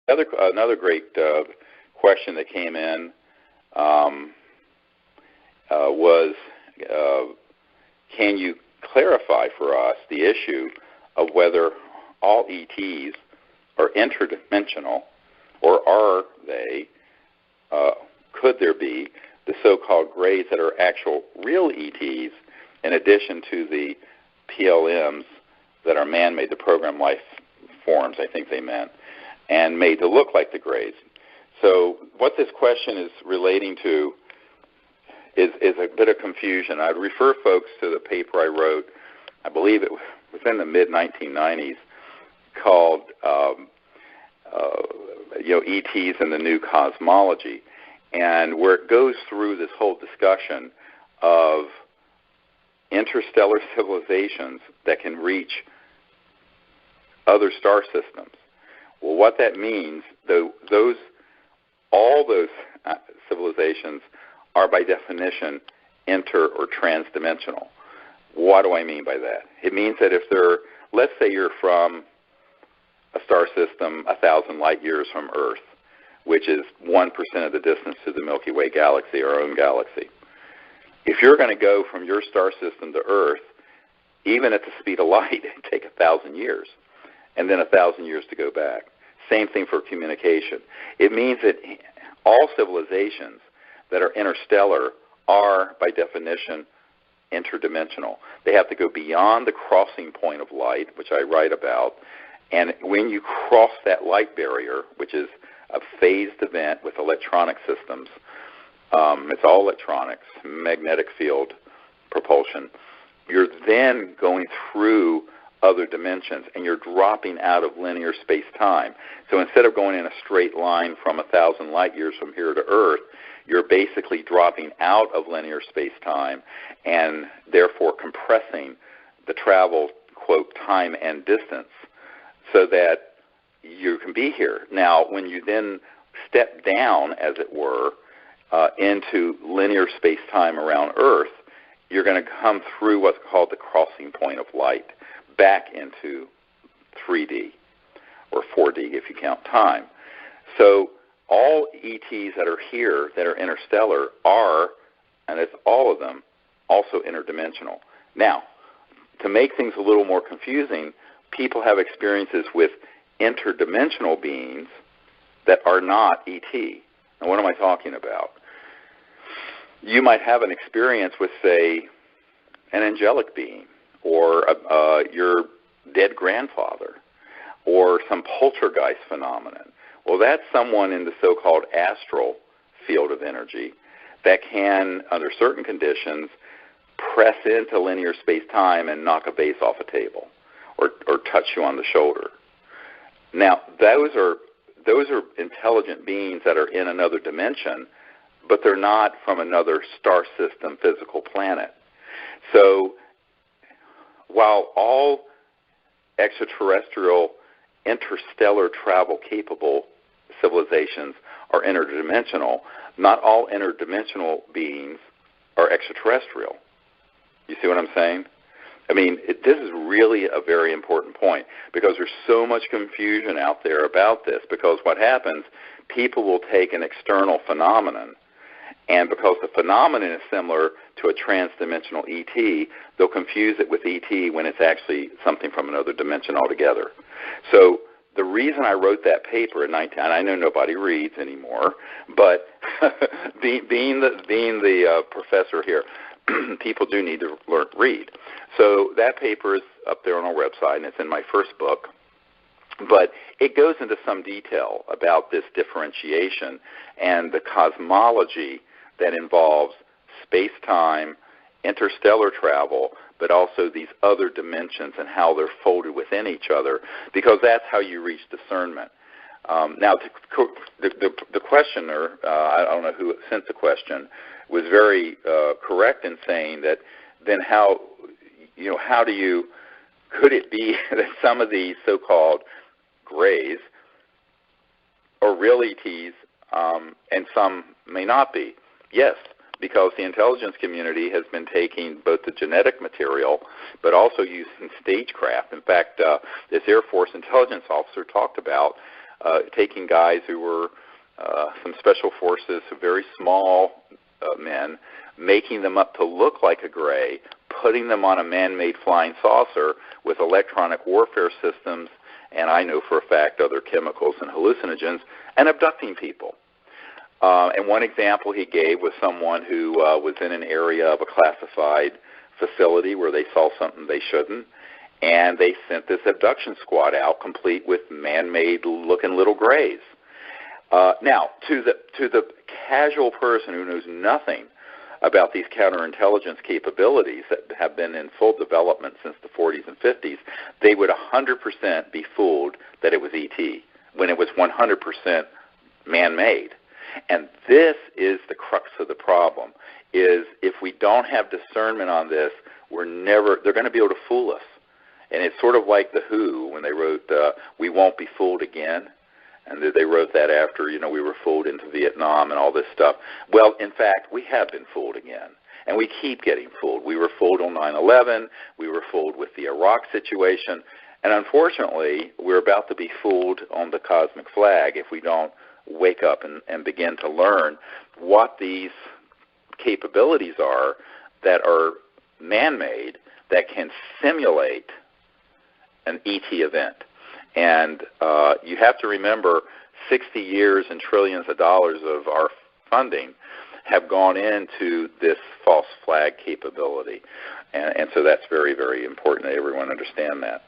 Another great question that came in was, can you clarify for us the issue of whether all ETs are interdimensional, or are they, could there be the so-called grays that are actual real ETs in addition to the PLMs that are man-made, the program life forms, I think they meant, and made to look like the grays. So what this question is relating to is a bit of confusion. I'd refer folks to the paper I wrote, I believe it was in the mid-1990s, called ETs and the New Cosmology, and where it goes through this whole discussion of interstellar civilizations that can reach other star systems. Well, what that means, all those civilizations are by definition inter- or transdimensional. What do I mean by that? It means that if let's say you're from a star system 1,000 light years from Earth, which is 1% of the distance to the Milky Way galaxy, our own galaxy. If you're going to go from your star system to Earth, even at the speed of light, it'd take 1,000 years, and then 1,000 years to go back. Same thing for communication. It means that all civilizations that are interstellar are, by definition, interdimensional. They have to go beyond the crossing point of light, which I write about, and when you cross that light barrier, which is a phased event with electronic systems, it's all electronics, magnetic field propulsion, you're then going through other dimensions, and you're dropping out of linear space-time. So instead of going in a straight line from 1,000 light years from here to Earth, you're basically dropping out of linear space-time and therefore compressing the travel, quote, time and distance so that you can be here. Now, when you then step down, as it were, into linear space-time around Earth, you're going to come through what's called the crossing point of light back into 3D or 4D if you count time. So all ETs that are here that are interstellar are, and it's all of them, also interdimensional. Now, to make things a little more confusing, people have experiences with interdimensional beings that are not ET. Now, what am I talking about? You might have an experience with, say, an angelic being, or your dead grandfather, or some poltergeist phenomenon. Well, that's someone in the so-called astral field of energy that can, under certain conditions, press into linear space-time and knock a vase off a table, or touch you on the shoulder. Now, those are intelligent beings that are in another dimension, but they're not from another star system physical planet. So while all extraterrestrial, interstellar travel capable civilizations are interdimensional, not all interdimensional beings are extraterrestrial. You see what I'm saying? I mean, this is really a very important point because there's so much confusion out there about this, because what happens, people will take an external phenomenon, and because the phenomenon is similar to a transdimensional ET, they'll confuse it with ET when it's actually something from another dimension altogether. So the reason I wrote that paper in and I know nobody reads anymore, but being the professor here, people do need to read. So that paper is up there on our website, and it's in my first book. But it goes into some detail about this differentiation and the cosmology that involves space-time, interstellar travel, but also these other dimensions and how they're folded within each other, because that's how you reach discernment. Now, the questioner, I don't know who sent the question, was very correct in saying that then could it be that some of these so-called grays are real ETs and some may not be? Yes, because the intelligence community has been taking both the genetic material but also using stagecraft. In fact, this Air Force intelligence officer talked about taking guys who were some special forces, very small men, making them up to look like a gray, putting them on a man-made flying saucer with electronic warfare systems, and I know for a fact other chemicals and hallucinogens, and abducting people. And one example he gave was someone who was in an area of a classified facility where they saw something they shouldn't, and they sent this abduction squad out complete with man-made looking little grays. Now, to the casual person who knows nothing about these counterintelligence capabilities that have been in full development since the 40s and 50s, they would 100% be fooled that it was ET when it was 100% man-made. And this is the crux of the problem, is if we don't have discernment on this, they're going to be able to fool us. And it's sort of like The Who when they wrote, "We Won't Be Fooled Again." And they wrote that after, we were fooled into Vietnam and all this stuff. Well, in fact, we have been fooled again. And we keep getting fooled. We were fooled on 9/11. We were fooled with the Iraq situation. And unfortunately, we're about to be fooled on the cosmic flag if we don't wake up and begin to learn what these capabilities are that are man-made that can simulate an ET event. And you have to remember 60 years and trillions of dollars of our funding have gone into this false flag capability. And so that's very, very important that everyone understand that.